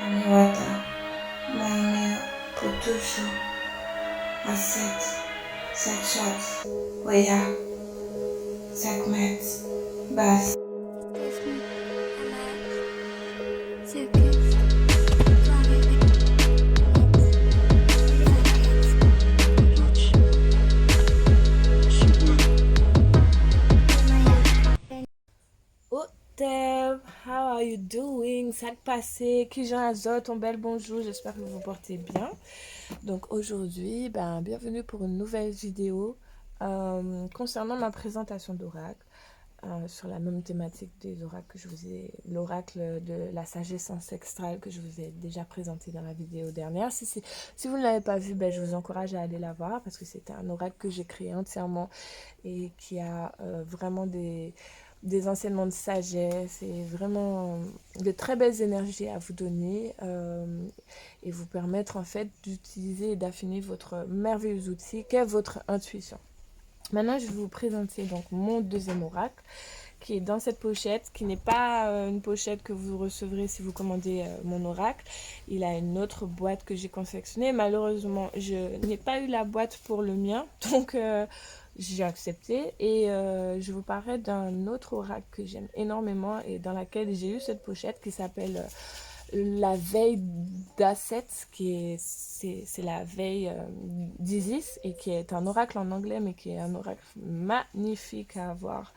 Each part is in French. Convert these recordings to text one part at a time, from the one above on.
Aniwata, Maimea, Putushu, Aset, Sakshat, Waya, Sakmet, Bas. Oh Thème, how are you doing? Sac passé, Kijan Azot, ton bel bonjour, j'espère que vous vous portez bien. Donc aujourd'hui, bienvenue pour une nouvelle vidéo concernant ma présentation d'oracle, sur la même thématique des oracles que je vous ai, l'oracle de la sagesse ancestrale que je vous ai déjà présenté dans la vidéo dernière. Si vous ne l'avez pas vu, je vous encourage à aller la voir parce que c'était un oracle que j'ai créé entièrement et qui a vraiment des enseignements de sagesse et vraiment de très belles énergies à vous donner et vous permettre en fait d'utiliser et d'affiner votre merveilleux outil qu'est votre intuition. Maintenant, je vais vous présenter donc mon deuxième oracle qui est dans cette pochette, qui n'est pas une pochette que vous recevrez si vous commandez mon oracle. Il a une autre boîte que j'ai confectionnée. Malheureusement, je n'ai pas eu la boîte pour le mien, donc j'ai accepté. Et je vous parlerai d'un autre oracle que j'aime énormément et dans laquelle j'ai eu cette pochette qui s'appelle la veille d'Asset, c'est la veille d'Isis et qui est un oracle en anglais, mais qui est un oracle magnifique à avoir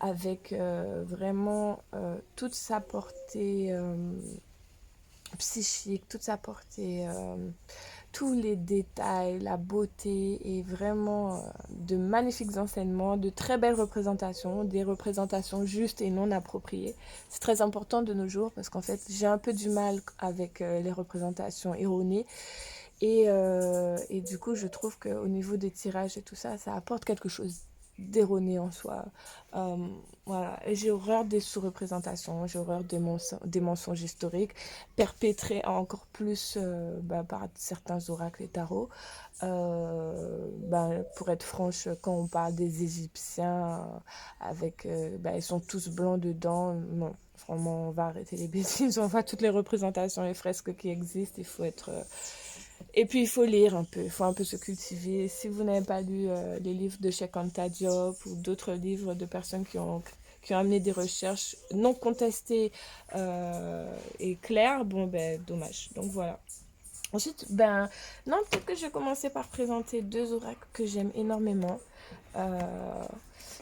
avec vraiment toute sa portée psychique, toute sa portée, tous les détails, la beauté et vraiment de magnifiques enseignements, de très belles représentations, des représentations justes et non appropriées. C'est très important de nos jours parce qu'en fait j'ai un peu du mal avec les représentations erronées et du coup je trouve qu'au niveau des tirages et tout ça, ça apporte quelque chose d'erroné en soi. Euh, voilà. Et j'ai horreur des sous-représentations, j'ai horreur des mensonges historiques, perpétrés encore plus par certains oracles et tarots. Pour être franche, quand on parle des Égyptiens, ils sont tous blancs dedans. Non, vraiment, on va arrêter les bêtises. On voit toutes les représentations et fresques qui existent. Il faut être et puis il faut lire un peu, il faut un peu se cultiver. Si vous n'avez pas lu les livres de Cheikh Anta Diop ou d'autres livres de personnes qui ont amené des recherches non contestées et claires, dommage. Donc voilà. Ensuite, non, peut-être que je vais commencer par présenter deux oracles que j'aime énormément, euh,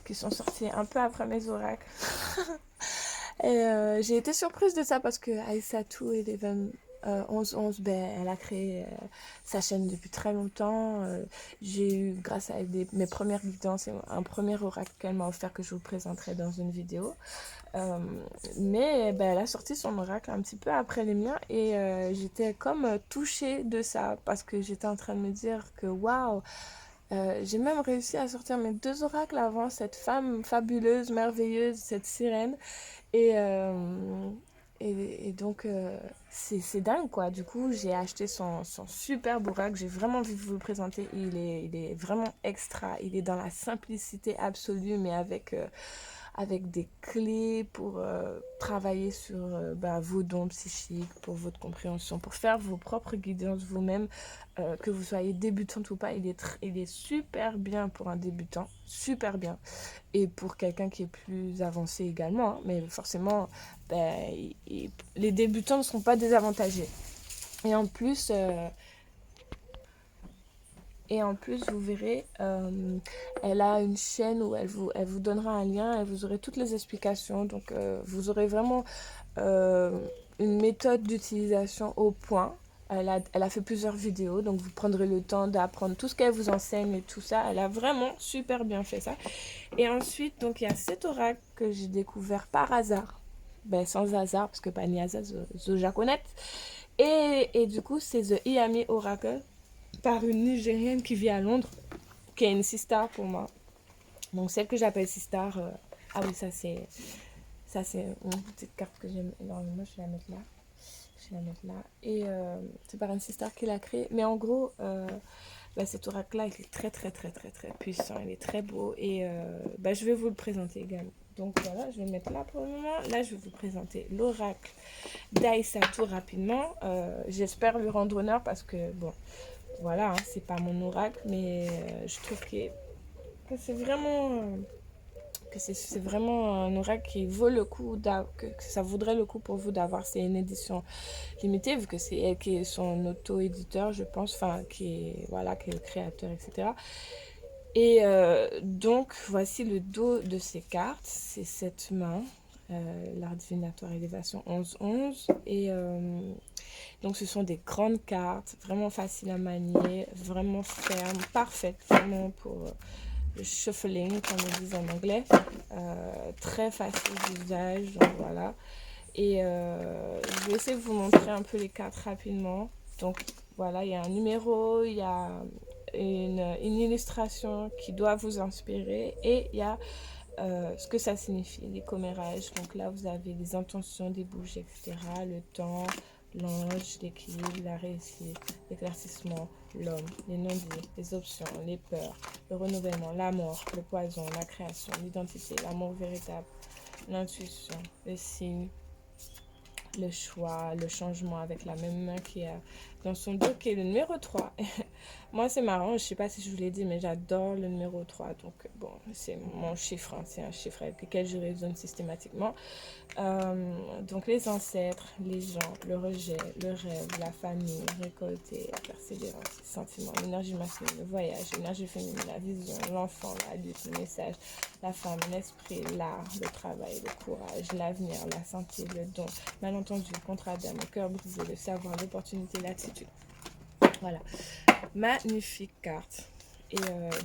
qui sont sortis un peu après mes oracles. Et j'ai été surprise de ça parce que Aïssatou Eleven 1111, elle a créé sa chaîne depuis très longtemps. J'ai eu, grâce à mes premières guidances et un premier oracle qu'elle m'a offert que je vous présenterai dans une vidéo. Euh, mais elle a sorti son oracle un petit peu après les miens et j'étais comme touchée de ça parce que j'étais en train de me dire que waouh, j'ai même réussi à sortir mes deux oracles avant cette femme fabuleuse, merveilleuse, cette sirène. Et, euh, et donc, c'est dingue quoi. Du coup, j'ai acheté son super oracle. J'ai vraiment envie de vous le présenter. Il est vraiment extra. Il est dans la simplicité absolue, mais avec des clés pour travailler sur vos dons psychiques, pour votre compréhension, pour faire vos propres guidances vous-même, que vous soyez débutante ou pas. Il est super bien pour un débutant, super bien. Et pour quelqu'un qui est plus avancé également, hein, mais forcément, les débutants ne seront pas désavantagés. Et en plus, euh, et en plus, vous verrez, elle a une chaîne où elle vous donnera un lien et vous aurez toutes les explications. Donc, vous aurez vraiment euh, une méthode d'utilisation au point. Elle a fait plusieurs vidéos, donc vous prendrez le temps d'apprendre tout ce qu'elle vous enseigne et tout ça. Elle a vraiment super bien fait ça. Et ensuite, donc, il y a cet oracle que j'ai découvert par hasard. Sans hasard, parce que pas ni hasard, je connais. Et du coup, c'est The Iami Oracle par une Nigérienne qui vit à Londres, qui est une sister pour moi. Donc celle que j'appelle sister, ah oui, ça c'est une petite carte que j'aime énormément, je vais la mettre là. Je vais la mettre là. Et c'est par une sister qui l'a créée. Mais en gros, cet oracle-là, il est très très très très très puissant, il est très beau. Et je vais vous le présenter également. Donc voilà, je vais le mettre là pour le moment. Là, je vais vous présenter l'oracle d'Aïssa tout rapidement. J'espère lui rendre honneur parce que, bon, voilà, hein, c'est pas mon oracle, mais je trouve que c'est vraiment... c'est vraiment un oracle qui vaut le coup, que ça vaudrait le coup pour vous d'avoir. C'est une édition limitée, vu que c'est elle qui est son auto-éditeur, je pense, enfin, voilà, qui est le créateur, etc. Et donc, voici le dos de ces cartes. C'est cette main, l'art divinatoire élévation 11-11. Et donc, ce sont des grandes cartes, vraiment faciles à manier, vraiment fermes, parfaites, vraiment pour le shuffling, comme on dit en anglais. Très facile d'usage, donc voilà. Et je vais essayer de vous montrer un peu les cartes rapidement. Donc voilà, il y a un numéro, il y a une illustration qui doit vous inspirer et il y a ce que ça signifie, les commérages. Donc là, vous avez les intentions des bougies, etc. Le temps, l'ange, l'équilibre, la réussite, l'éclaircissement, l'homme, les non-dits, les options, les peurs, le renouvellement, la mort, le poison, la création, l'identité, l'amour véritable, l'intuition, le signe, le choix, le changement avec la même main qui est dans son dos, qui est le numéro 3. Moi, c'est marrant, je sais pas si je vous l'ai dit, mais j'adore le numéro 3. Donc, bon, c'est mon chiffre, hein, c'est un chiffre avec lequel je raisonne systématiquement. Donc, les ancêtres, les gens, le rejet, le rêve, la famille, récolter, la persévérance, les sentiments, l'énergie masculine, le voyage, l'énergie féminine, la vision, l'enfant, la lutte, le message, la femme, l'esprit, l'art, le travail, le courage, l'avenir, la santé, le don, malentendu, le contrat d'âme, le cœur brisé, le savoir, l'opportunité, l'attitude. Voilà, magnifique carte. Et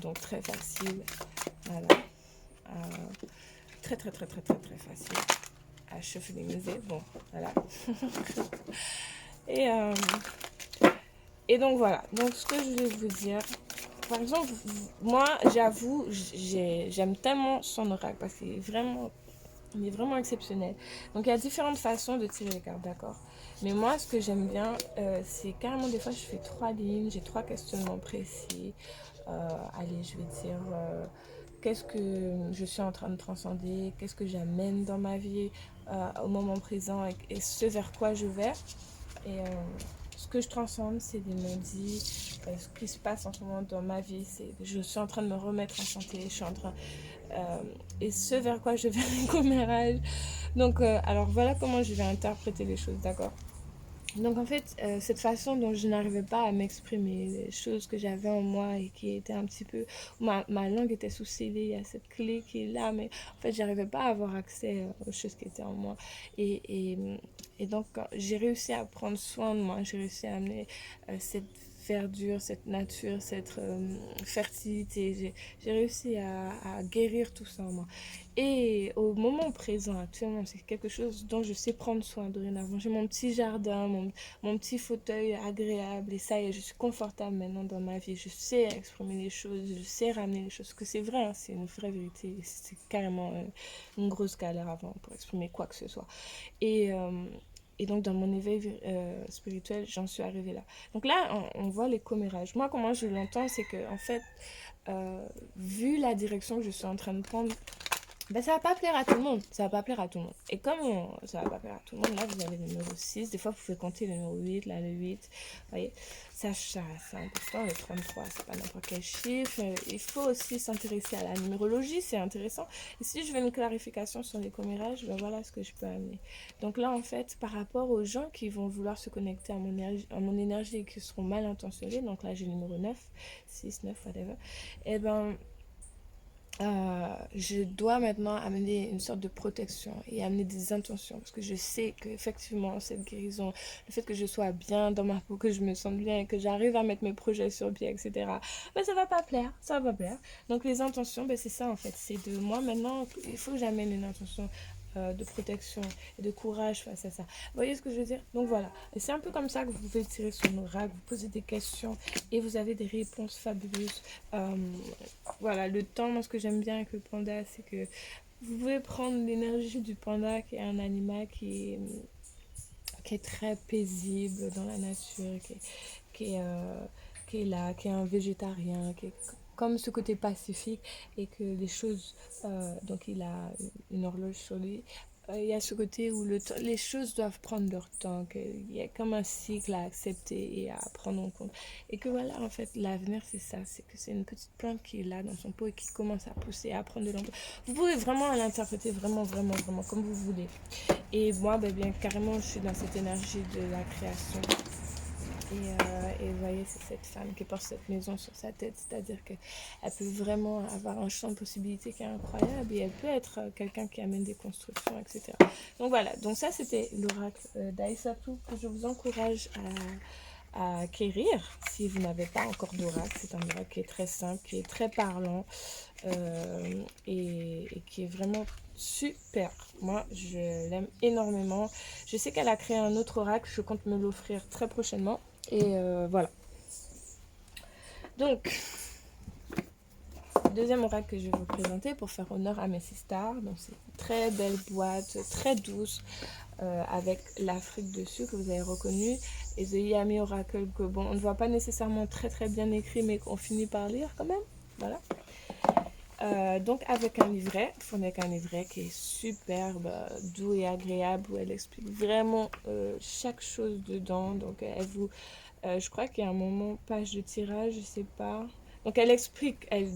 donc très facile. Voilà. Très facile à shufflingiser. Bon, voilà. et donc voilà. Donc ce que je vais vous dire, par exemple, moi j'avoue, j'aime tellement son oracle parce qu'il est vraiment exceptionnel. Donc il y a différentes façons de tirer les cartes, d'accord. Mais moi, ce que j'aime bien, c'est carrément des fois, je fais 3 lignes, j'ai 3 questionnements précis. Allez, je vais dire, qu'est-ce que je suis en train de transcender, qu'est-ce que j'amène dans ma vie au moment présent et ce vers quoi je vais. Et ce que je transcende, c'est des non-dits. Ce qui se passe en ce moment dans ma vie, c'est je suis en train de me remettre en santé, je suis en train... et ce vers quoi je vais les commérages. Donc, alors voilà comment je vais interpréter les choses, d'accord. Donc en fait, cette façon dont je n'arrivais pas à m'exprimer, les choses que j'avais en moi et qui étaient un petit peu... Ma langue était sous scellée, il y a cette clé qui est là, mais en fait, j'arrivais pas à avoir accès aux choses qui étaient en moi. Et donc, j'ai réussi à prendre soin de moi, j'ai réussi à amener cette verdure, cette nature, cette fertilité. J'ai réussi à guérir tout ça en moi. Et au moment présent, actuellement, c'est quelque chose dont je sais prendre soin dorénavant. J'ai mon petit jardin, mon petit fauteuil agréable. Et ça y est, je suis confortable maintenant dans ma vie. Je sais exprimer les choses, je sais ramener les choses. Parce que c'est vrai, hein, c'est une vraie vérité. C'est carrément une grosse galère avant pour exprimer quoi que ce soit. Et donc, dans mon éveil spirituel, j'en suis arrivée là. Donc là, on voit les commérages. Moi, comment je l'entends, c'est que, en fait, vu la direction que je suis en train de prendre, ben, ça va pas plaire à tout le monde. Ça va pas plaire à tout le monde. Et comme ça va pas plaire à tout le monde, là, vous avez le numéro 6. Des fois, vous pouvez compter le numéro 8, là, le 8. Vous voyez, ça c'est important. Le 33, c'est pas n'importe quel chiffre. Il faut aussi s'intéresser à la numérologie, c'est intéressant. Et si je veux une clarification sur les commérages, ben voilà ce que je peux amener. Donc là, en fait, par rapport aux gens qui vont vouloir se connecter à mon énergie et qui seront mal intentionnés, donc là, j'ai le numéro 9, 6, 9, whatever, et ben... je dois maintenant amener une sorte de protection et amener des intentions parce que je sais qu'effectivement cette guérison, le fait que je sois bien dans ma peau, que je me sente bien et que j'arrive à mettre mes projets sur pied, etc., ben ça va pas plaire, ça va pas plaire. Donc les intentions, ben c'est ça en fait, c'est de moi maintenant, il faut que j'amène une intention de protection et de courage face à ça. Vous voyez ce que je veux dire? Donc voilà, et c'est un peu comme ça que vous pouvez tirer son oracle, vous posez des questions et vous avez des réponses fabuleuses. Voilà, le temps, moi ce que j'aime bien avec le panda, c'est que vous pouvez prendre l'énergie du panda qui est un animal qui est très paisible dans la nature, qui est là, qui est un végétarien, comme ce côté pacifique et que les choses, donc il a une horloge sur lui, il y a ce côté où les choses doivent prendre leur temps, qu'il y a comme un cycle à accepter et à prendre en compte. Et que voilà, en fait, l'avenir, c'est ça, c'est que c'est une petite plante qui est là dans son pot et qui commence à pousser, à prendre de l'ampleur. Vous pouvez vraiment l'interpréter vraiment, vraiment, vraiment comme vous voulez. Et moi, ben, bien carrément, je suis dans cette énergie de la création. Et vous voyez, c'est cette femme qui porte cette maison sur sa tête, c'est-à-dire qu'elle peut vraiment avoir un champ de possibilités qui est incroyable et elle peut être quelqu'un qui amène des constructions, etc. Donc voilà, donc ça c'était l'oracle d'Aïssatou que je vous encourage à acquérir si vous n'avez pas encore d'oracle. C'est un oracle qui est très simple, qui est très parlant et qui est vraiment super. Moi, je l'aime énormément. Je sais qu'elle a créé un autre oracle, je compte me l'offrir très prochainement. Et voilà. Donc, deuxième oracle que je vais vous présenter pour faire honneur à mes sisters. Donc, c'est une très belle boîte, très douce, avec l'Afrique dessus que vous avez reconnu. Et The Yami Oracle que, bon, on ne voit pas nécessairement très très bien écrit, mais qu'on finit par lire quand même. Voilà. Donc avec un livret, fourni avec un livret qui est superbe, doux et agréable, où elle explique vraiment chaque chose dedans. Donc elle vous, je crois qu'il y a un moment, page de tirage, je sais pas. Donc elle explique, elle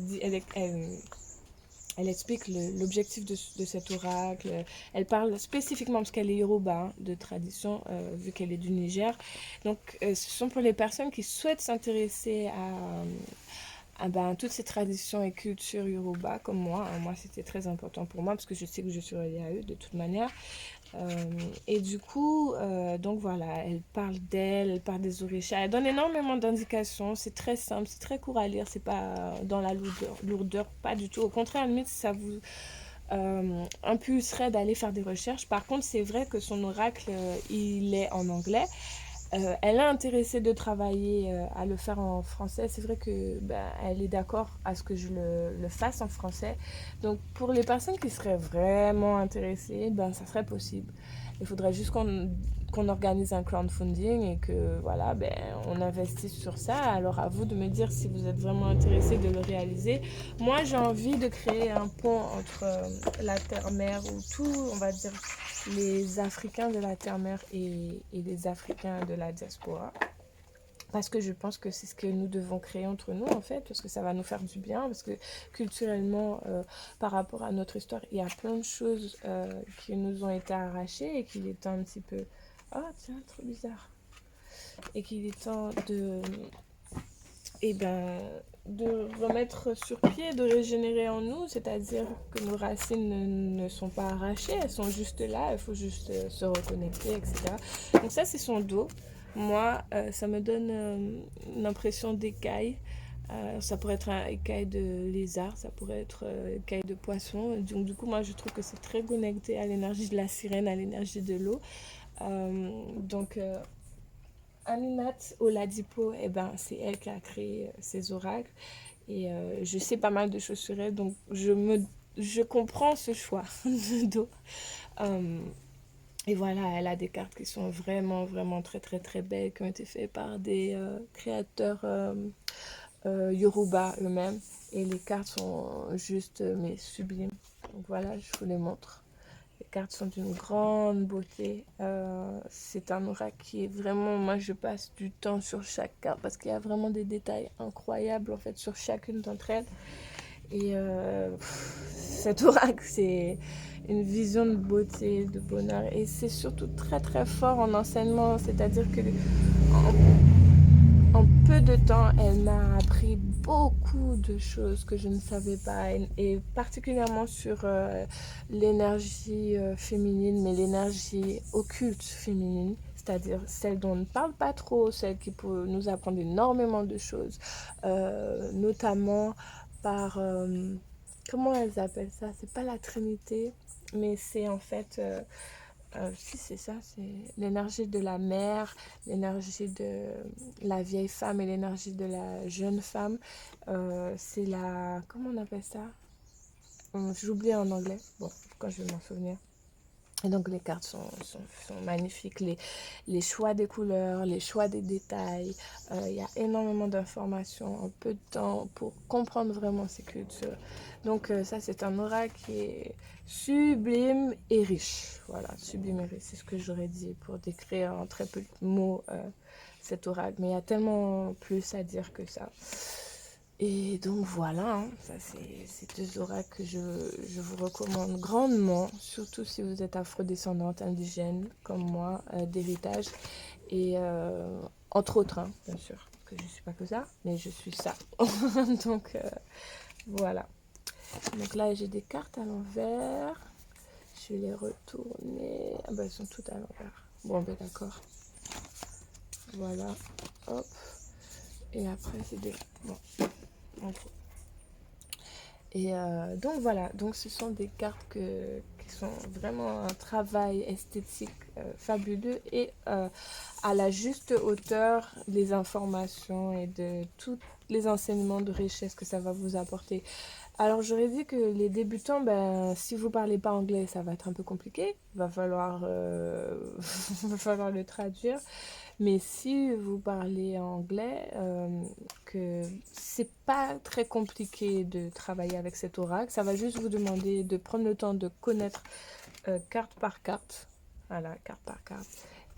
explique l'objectif de cet oracle. Elle parle spécifiquement, parce qu'elle est Yoruba, hein, de tradition, vu qu'elle est du Niger. Donc ce sont pour les personnes qui souhaitent s'intéresser à ben, toutes ces traditions et cultures Yoruba, comme moi. Moi, c'était très important pour moi, parce que je sais que je suis reliée à eux de toute manière. Et du coup, donc voilà, elle parle d'elle, elle parle des orishas, elle donne énormément d'indications, c'est très simple, c'est très court à lire, c'est pas dans la lourdeur, pas du tout. Au contraire, limite, ça vous impulserait d'aller faire des recherches. Par contre, c'est vrai que son oracle, il est en anglais. Elle est intéressée de travailler à le faire en français. C'est vrai que ben, elle est d'accord à ce que je le fasse en français. Donc pour les personnes qui seraient vraiment intéressées, ben, ça serait possible. Il faudrait juste qu'on organise un crowdfunding et que voilà, ben, on investisse sur ça. Alors à vous de me dire si vous êtes vraiment intéressé de le réaliser. Moi j'ai envie de créer un pont entre la terre-mère ou tout, on va dire les Africains de la terre-mère et les Africains de la diaspora. Parce que je pense que c'est ce que nous devons créer entre nous, en fait, parce que ça va nous faire du bien, parce que culturellement, par rapport à notre histoire, il y a plein de choses qui nous ont été arrachées et qu'il est temps un petit peu... Ah, tiens, trop bizarre. Et qu'il est temps de... Eh ben, de remettre sur pied, de régénérer en nous, c'est-à-dire que nos racines ne sont pas arrachées, elles sont juste là, il faut juste se reconnecter, etc. Donc ça, c'est son dos. Moi, ça me donne une impression d'écaille. Ça pourrait être un écaille de lézard, ça pourrait être écaille de poisson. Donc du coup, moi, je trouve que c'est très connecté à l'énergie de la sirène, à l'énergie de l'eau. Donc Aminat Oladipo, eh ben, c'est elle qui a créé ces oracles. Et je sais pas mal de choses sur elle, donc je comprends ce choix de dos. Euh, et voilà, elle a des cartes qui sont vraiment, vraiment très, très, très belles, qui ont été faites par des créateurs Yoruba eux-mêmes. Et les cartes sont juste, mais sublimes. Donc voilà, je vous les montre. Les cartes sont d'une grande beauté. C'est un oracle qui est vraiment... Moi, je passe du temps sur chaque carte parce qu'il y a vraiment des détails incroyables en fait sur chacune d'entre elles. Et cet oracle, c'est une vision de beauté, de bonheur. Et c'est surtout très très fort en enseignement. C'est-à-dire que en peu de temps, elle m'a appris beaucoup de choses que je ne savais pas, et particulièrement sur l'énergie féminine, mais l'énergie occulte féminine, c'est-à-dire celle dont on ne parle pas trop, celle qui peut nous apprendre énormément de choses, notamment par... comment elles appellent ça? C'est pas la Trinité, mais c'est en fait... si c'est ça, c'est l'énergie de la mère, l'énergie de la vieille femme et l'énergie de la jeune femme. C'est la... Comment on appelle ça? J'oublie en anglais. Bon, quand je vais m'en souvenir. Et donc les cartes sont magnifiques, les choix des couleurs, les choix des détails. Il y a énormément d'informations en peu de temps pour comprendre vraiment ces cultures. Donc ça, c'est un oracle qui est sublime et riche. Voilà, sublime et riche, c'est ce que j'aurais dit pour décrire en très peu de mots cet oracle. Mais il y a tellement plus à dire que ça. Et donc voilà, hein, ça c'est deux oracles que je vous recommande grandement, surtout si vous êtes afrodescendante, indigène comme moi, d'héritage. Et entre autres, hein, bien sûr, que je ne suis pas que ça, mais je suis ça. Donc voilà. Donc là j'ai des cartes à l'envers. Je vais les retourner. Ah bah elles sont toutes à l'envers. Bon ben d'accord. Voilà. Hop. Et après c'est des... Bon. En gros. Et donc voilà, donc ce sont des cartes qui sont vraiment un travail esthétique fabuleux et à la juste hauteur des informations et de tous les enseignements de richesse que ça va vous apporter. Alors j'aurais dit que les débutants, ben, si vous parlez pas anglais, ça va être un peu compliqué, va falloir, va falloir le traduire. Mais si vous parlez anglais, que c'est pas très compliqué de travailler avec cet oracle, ça va juste vous demander de prendre le temps de connaître carte par carte, voilà, carte par carte,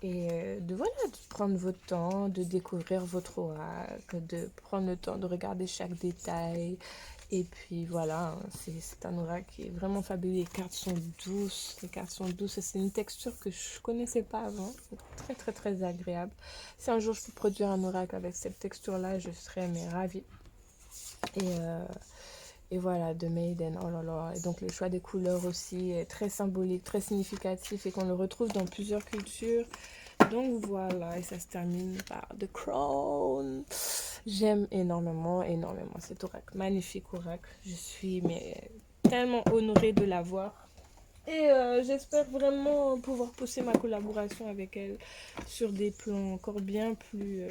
et voilà, de prendre votre temps, de découvrir votre oracle, de prendre le temps de regarder chaque détail. Et puis voilà, c'est un oracle qui est vraiment fabuleux. Les cartes sont douces, c'est une texture que je connaissais pas avant. C'est très très très agréable. Si un jour je peux produire un oracle avec cette texture-là, je serais mais ravie. Et voilà, de Maiden, oh là là. Et donc le choix des couleurs aussi est très symbolique, très significatif et qu'on le retrouve dans plusieurs cultures. Donc voilà, et ça se termine par The Crown. J'aime énormément, énormément cet oracle. Magnifique oracle. Je suis mais tellement honorée de l'avoir. Et j'espère vraiment pouvoir pousser ma collaboration avec elle sur des plans encore bien plus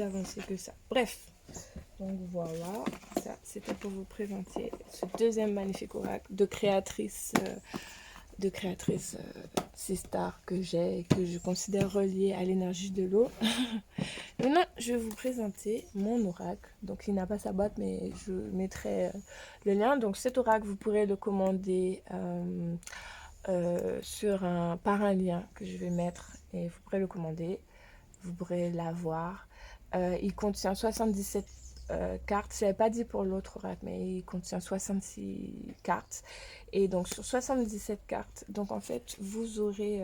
avancés que ça. Bref, donc voilà, ça c'était pour vous présenter ce deuxième magnifique oracle de créatrice Sistar que j'ai et que je considère relié à l'énergie de l'eau. Maintenant, je vais vous présenter mon oracle. Donc, il n'a pas sa boîte, mais je mettrai le lien. Donc, cet oracle, vous pourrez le commander par un lien que je vais mettre et vous pourrez le commander. Vous pourrez l'avoir. Il contient 77 cartes. Je ne l'avais pas dit pour l'autre oracle, mais il contient 66 cartes. Et donc, sur 77 cartes, donc en fait, vous aurez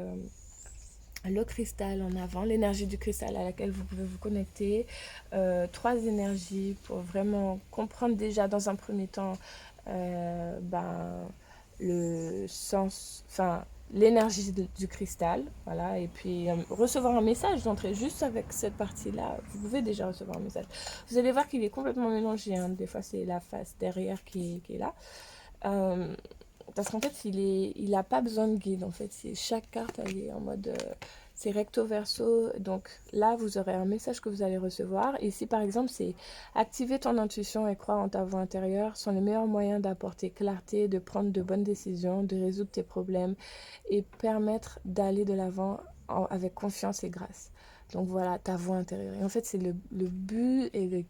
le cristal en avant, l'énergie du cristal à laquelle vous pouvez vous connecter. 3 énergies pour vraiment comprendre déjà dans un premier temps le sens, enfin l'énergie du cristal, voilà, et puis recevoir un message d'entrée juste avec cette partie-là, vous pouvez déjà recevoir un message. Vous allez voir qu'il est complètement mélangé, hein. Des fois c'est la face derrière qui est là. Parce qu'en fait, il n'a pas besoin de guide. En fait, chaque carte, elle est en mode... c'est recto verso. Donc là, vous aurez un message que vous allez recevoir. Ici, par exemple, c'est activer ton intuition et croire en ta voix intérieure sont les meilleurs moyens d'apporter clarté, de prendre de bonnes décisions, de résoudre tes problèmes et permettre d'aller de l'avant avec confiance et grâce. Donc voilà, ta voix intérieure. Et en fait, c'est le but et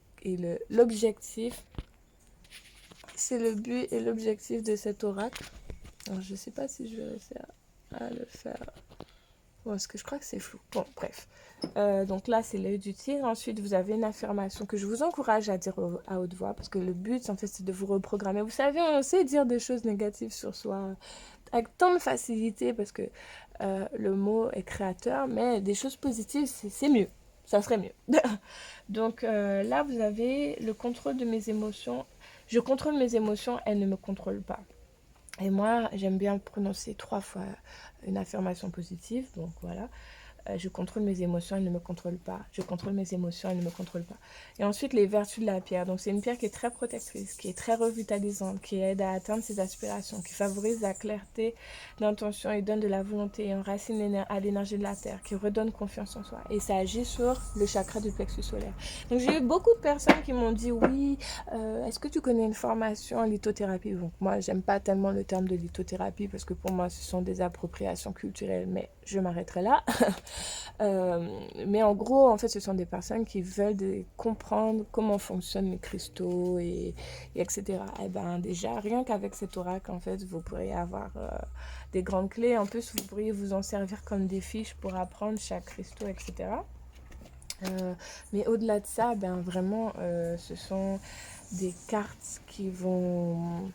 l'objectif. C'est le but et l'objectif de cet oracle. Alors, je sais pas si je vais réussir à le faire. Bon, parce que je crois que c'est flou. Bon, bref. Donc là, c'est l'œil du tigre. Ensuite, vous avez une affirmation que je vous encourage à dire à haute voix. Parce que le but, en fait, c'est de vous reprogrammer. Vous savez, on sait dire des choses négatives sur soi avec tant de facilité. Parce que le mot est créateur. Mais des choses positives, c'est mieux. Ça serait mieux. Donc là, vous avez le contrôle de mes émotions. Je contrôle mes émotions, elles ne me contrôlent pas. Et moi, j'aime bien prononcer 3 fois une affirmation positive. Donc voilà. Je contrôle mes émotions, elles ne me contrôlent pas. Je contrôle mes émotions, elles ne me contrôlent pas. Et ensuite, les vertus de la pierre. Donc, c'est une pierre qui est très protectrice, qui est très revitalisante, qui aide à atteindre ses aspirations, qui favorise la clarté d'intention et donne de la volonté et enracine à l'énergie de la terre, qui redonne confiance en soi. Et ça agit sur le chakra du plexus solaire. Donc, j'ai eu beaucoup de personnes qui m'ont dit, oui, est-ce que tu connais une formation en lithothérapie? Donc, moi, j'aime pas tellement le terme de lithothérapie parce que pour moi, ce sont des appropriations culturelles, mais je m'arrêterai là. Mais en gros, en fait, ce sont des personnes qui veulent comprendre comment fonctionnent les cristaux et etc. Et ben déjà, rien qu'avec cet oracle, en fait, vous pourriez avoir des grandes clés. En plus, vous pourriez vous en servir comme des fiches pour apprendre chaque cristaux, etc. Mais au-delà de ça, ben vraiment, ce sont des cartes qui vont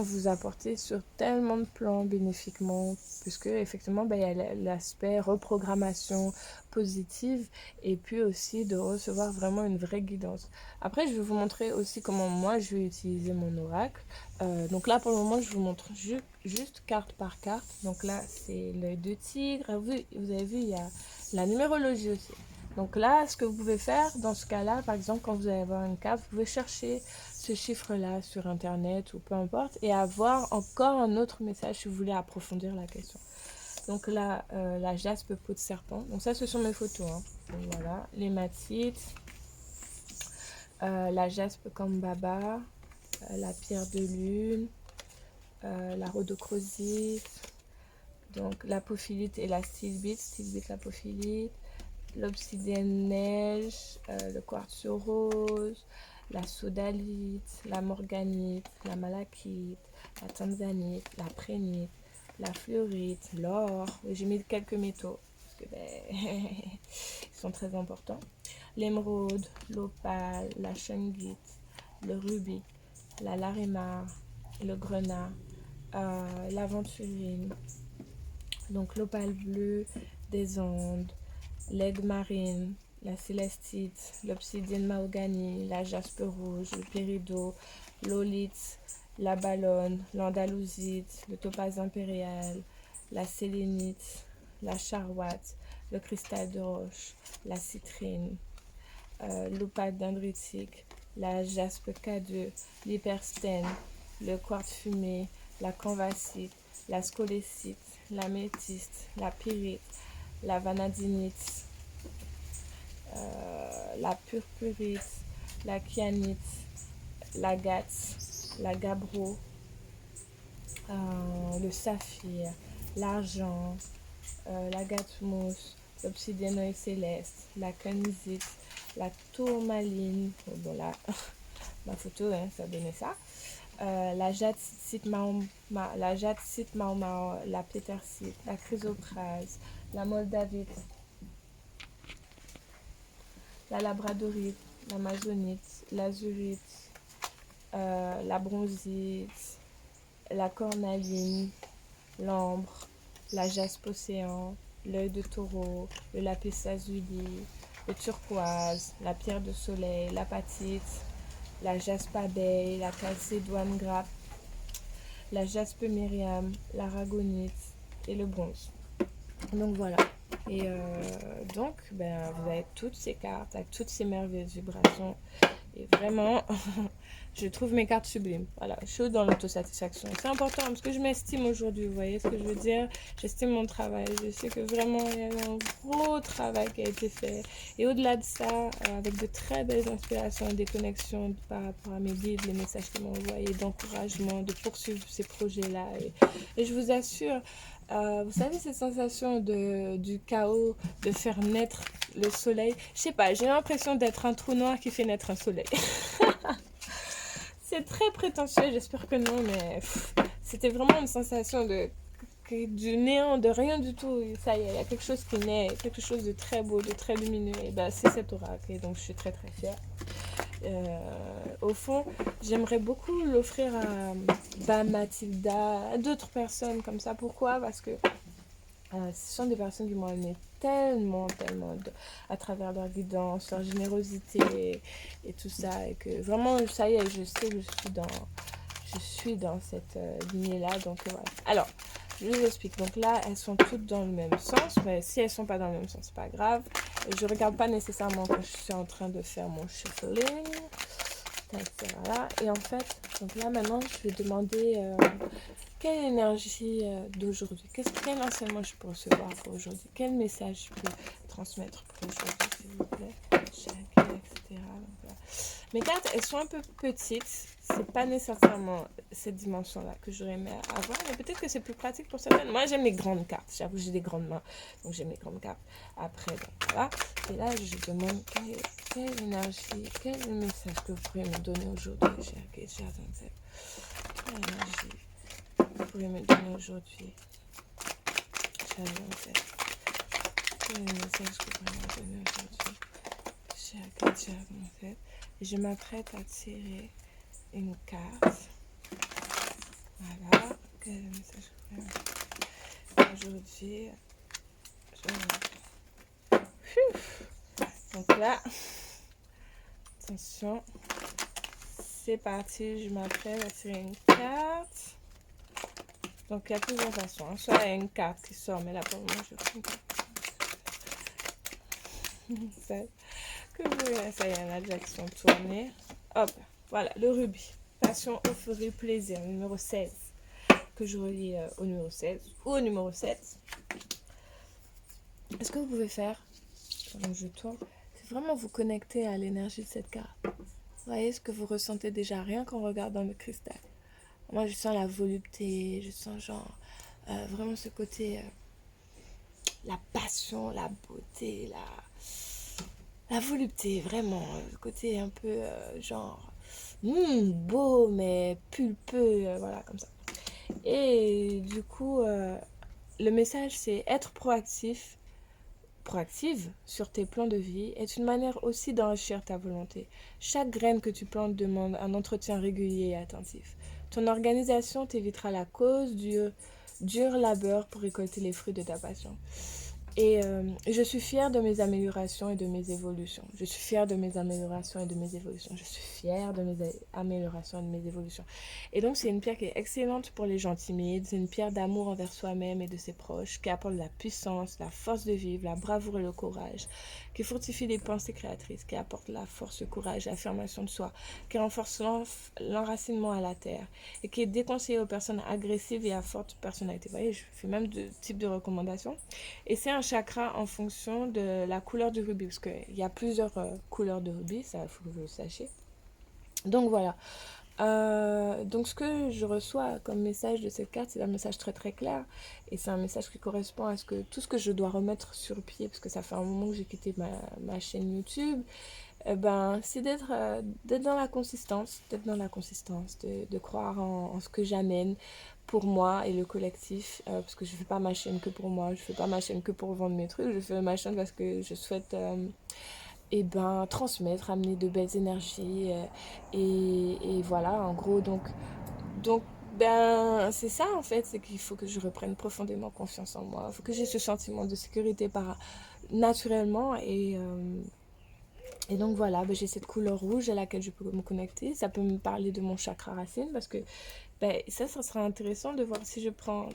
vous apporter sur tellement de plans bénéfiquement, puisque effectivement, ben, il y a l'aspect reprogrammation positive et puis aussi de recevoir vraiment une vraie guidance. Après, je vais vous montrer aussi comment moi je vais utiliser mon oracle. Donc là, pour le moment, je vous montre juste carte par carte. Donc là, c'est l'œil de tigre. Vous avez vu, il y a la numérologie aussi. Donc là, ce que vous pouvez faire dans ce cas-là, par exemple, quand vous allez avoir une carte, vous pouvez chercher ce chiffre-là sur Internet ou peu importe et avoir encore un autre message si vous voulez approfondir la question. Donc là, la jaspe peau de serpent. Donc ça, ce sont mes photos. Hein. Donc voilà, l'hématite, la jaspe kambaba, la pierre de lune, la rhodochrosite, donc l'apophilite et la stilbite, l'apophilite, l'obsidienne neige, le quartz rose, la sodalite, la morganite, la malachite, la tanzanite, la prénite, la fluorite, l'or. J'ai mis quelques métaux parce que ils sont très importants. L'émeraude, l'opale, la shungite, le rubis, la larimar, le grenat, l'aventurine, donc l'opale bleue des Andes, l'aigle marine, la célestite, l'obsidienne mahogany, la jaspe rouge, le péridot, l'olite, la ballonne, l'andalusite, le topaze impérial, la sélénite, la charlotte, le cristal de roche, la citrine, l'opale dendritique, la jaspe K2, l'hyperstène, le quartz fumé, la canvasite, la scolécite, la métiste, la pyrite, la vanadinite, la purpurite, la kyanite, l'agate, la gabbro, le saphir, l'argent, l'agate mousse, l'obsidienne oeil céleste, la canusite, la tourmaline, bon là, ma photo, hein, ça donnait ça, la jadecite mahoma, la pétersite, la chrysoprase, la moldavite, la labradorite, l'amazonite, l'azurite, la bronzite, la cornaline, l'ambre, la jaspe océan, l'œil de taureau, le lapis lazuli, le turquoise, la pierre de soleil, l'apatite, la jaspe abeille, la calcédoine grappe, la jaspe myriam, l'aragonite et le bronze. Donc voilà. Et donc, ben, vous avez toutes ces cartes avec toutes ces merveilleuses vibrations. Et vraiment, je trouve mes cartes sublimes. Voilà, je suis dans l'autosatisfaction. C'est important parce que je m'estime aujourd'hui, vous voyez ce que je veux dire? J'estime mon travail. Je sais que vraiment, il y a un gros travail qui a été fait. Et au-delà de ça, avec de très belles inspirations, des connexions par rapport à mes guides, les messages qu'ils m'ont envoyés, d'encouragement, de poursuivre ces projets-là. Et je vous assure, vous savez cette sensation du chaos, de faire naître le soleil. Je sais pas, j'ai l'impression d'être un trou noir qui fait naître un soleil. C'est très prétentieux, j'espère que non, mais c'était vraiment une sensation du néant, de rien du tout. Ça y est, il y a quelque chose qui naît, quelque chose de très beau, de très lumineux. Et ben, c'est cet oracle, et donc je suis très très fière. Au fond, j'aimerais beaucoup l'offrir à Mathilda, à d'autres personnes comme ça. Pourquoi? Parce que ce sont des personnes qui m'ont amené tellement à travers leur guidance, leur générosité et tout ça. Et que vraiment, ça y est, je sais que je suis dans cette lignée-là. Donc voilà. Alors, Je vous explique. Donc là, elles sont toutes dans le même sens. Mais si elles ne sont pas dans le même sens, c'est pas grave. Je ne regarde pas nécessairement quand je suis en train de faire mon shuffling. Voilà. Et en fait, donc là maintenant, je vais demander quelle énergie d'aujourd'hui. Quel enseignement je peux recevoir pour aujourd'hui. Quel message je peux transmettre pour aujourd'hui, s'il vous plaît. Chacun, etc. Donc, voilà. Mes cartes, elles sont un peu petites. C'est pas nécessairement cette dimension-là que j'aurais aimé avoir, mais peut-être que c'est plus pratique pour certaines. Moi, j'aime les grandes cartes. J'avoue, j'ai des grandes mains, donc j'aime les grandes cartes. Après, donc voilà. Et là, je demande quelle énergie, quel message que vous pourriez me donner aujourd'hui, chers ancêtres. Quelle énergie vous pourriez me donner aujourd'hui, chers ancêtres. Quel message que vous pourriez me donner aujourd'hui, chers ancêtres. Je m'apprête à tirer une carte. Voilà. Quel message que vous pourriez me donner aujourd'hui. Donc là, attention, c'est parti, je m'apprête à tirer une carte. Donc il y a plusieurs façons, hein. Soit il y a une carte qui sort, mais là pour moi je prends une carte. Ça y est, la direction tournée. Hop, voilà, le rubis. Passion, euphorie, plaisir, numéro 16. Que je relie au numéro 16 ou au numéro 7. Est-ce que vous pouvez faire, pendant que je tourne, c'est vraiment vous connecter à l'énergie de cette carte. Vous voyez ce que vous ressentez déjà rien qu'en regardant le cristal. Moi, je sens la volupté, je sens genre vraiment ce côté, la passion, la beauté, la volupté, vraiment. Le côté un peu genre beau, mais pulpeux, voilà, comme ça. Et du coup, le message, c'est être proactive sur tes plans de vie est une manière aussi d'enrichir ta volonté. Chaque graine que tu plantes demande un entretien régulier et attentif. Ton organisation t'évitera la cause du dur labeur pour récolter les fruits de ta passion. Et je suis fière de mes améliorations et de mes évolutions. Je suis fière de mes améliorations et de mes évolutions. Je suis fière de mes améliorations et de mes évolutions. Et donc, c'est une pierre qui est excellente pour les gens timides. C'est une pierre d'amour envers soi-même et de ses proches, qui apporte la puissance, la force de vivre, la bravoure et le courage, qui fortifie les pensées créatrices, qui apporte la force, le courage, l'affirmation de soi, qui renforce l'enracinement à la terre et qui est déconseillé aux personnes agressives et à forte personnalité. Vous voyez, je fais même de type de recommandations. Et c'est un chakra en fonction de la couleur du rubis, parce qu'il y a plusieurs couleurs de rubis, ça il faut que vous le sachiez. Donc voilà. Donc ce que je reçois comme message de cette carte, c'est un message très très clair. Et c'est un message qui correspond à tout ce que je dois remettre sur pied, parce que ça fait un moment que j'ai quitté ma chaîne YouTube. C'est d'être dans la consistance, de croire en ce que j'amène pour moi et le collectif, parce que je ne fais pas ma chaîne que pour moi, je ne fais pas ma chaîne que pour vendre mes trucs, je fais ma chaîne parce que je souhaite transmettre, amener de belles énergies, et voilà, en gros, donc c'est ça en fait, c'est qu'il faut que je reprenne profondément confiance en moi, il faut que j'ai ce sentiment de sécurité naturellement, et donc voilà, j'ai cette couleur rouge à laquelle je peux me connecter. Ça peut me parler de mon chakra racine, parce que ça sera intéressant de voir si je prends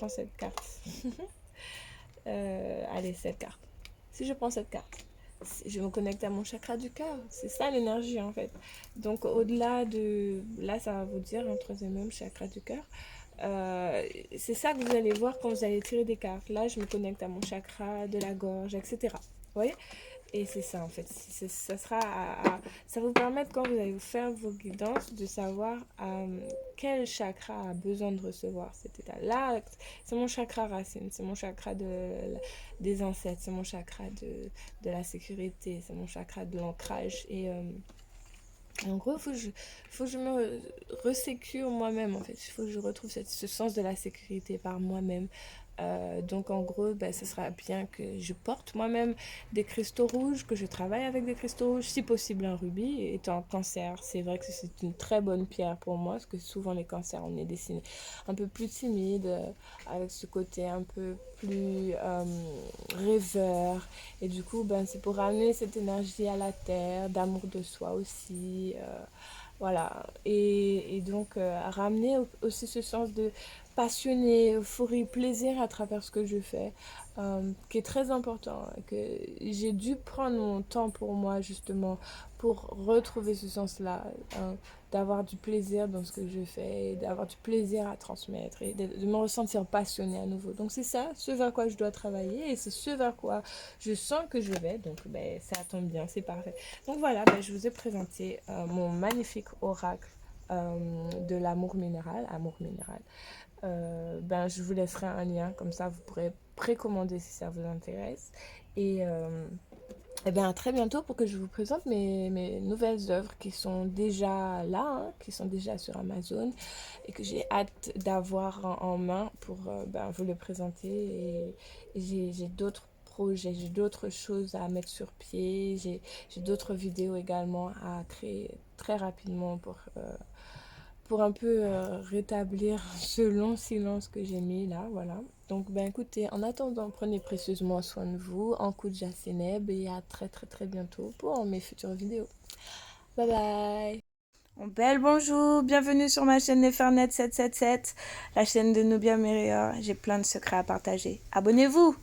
cette carte. Allez, cette carte. Si je prends cette carte, je me connecte à mon chakra du cœur. C'est ça l'énergie en fait. Donc au-delà de... Là, ça va vous dire un troisième chakra du cœur. C'est ça que vous allez voir quand vous allez tirer des cartes. Là, je me connecte à mon chakra de la gorge, etc. Vous voyez? Et c'est ça en fait, ça sera ça vous permettre quand vous allez faire vos guidances de savoir quel chakra a besoin de recevoir cet état. Là, c'est mon chakra racine, c'est mon chakra des ancêtres, c'est mon chakra de la sécurité, c'est mon chakra de l'ancrage. Et en gros, il faut que je me resécure moi-même en fait. Il faut que je retrouve ce sens de la sécurité par moi-même. Donc en gros, ce sera bien que je porte moi-même des cristaux rouges, que je travaille avec des cristaux rouges, si possible un rubis. Étant cancer, c'est vrai que c'est une très bonne pierre pour moi, parce que souvent les cancers, on est dessiné un peu plus timide, avec ce côté un peu plus rêveur. Et du coup, c'est pour ramener cette énergie à la terre, d'amour de soi aussi. Voilà. Et donc, ramener aussi ce sens de passionnée, euphorie, plaisir à travers ce que je fais, qui est très important, que j'ai dû prendre mon temps pour moi justement pour retrouver ce sens-là, d'avoir du plaisir dans ce que je fais, d'avoir du plaisir à transmettre et de me ressentir passionnée à nouveau. Donc c'est ça, ce vers quoi je dois travailler et c'est ce vers quoi je sens que je vais. Donc ben, ça tombe bien, c'est parfait. Donc voilà, ben, je vous ai présenté mon magnifique oracle de l'amour minéral, amour minéral. Ben, je vous laisserai un lien, comme ça vous pourrez précommander si ça vous intéresse. Et bien à très bientôt pour que je vous présente mes nouvelles œuvres qui sont déjà là, hein, qui sont déjà sur Amazon et que j'ai hâte d'avoir en main pour ben, vous le présenter. Et j'ai d'autres projets, j'ai d'autres choses à mettre sur pied, j'ai d'autres vidéos également à créer très rapidement pour un peu rétablir ce long silence que j'ai mis là, voilà. Donc ben écoutez, en attendant, prenez précieusement soin de vous, en coup de Jaceneb et à très très très bientôt pour mes futures vidéos. Bye bye. Belle bonjour, bienvenue sur ma chaîne Nefernet 777, la chaîne de Nubia Merea. J'ai plein de secrets à partager. Abonnez-vous.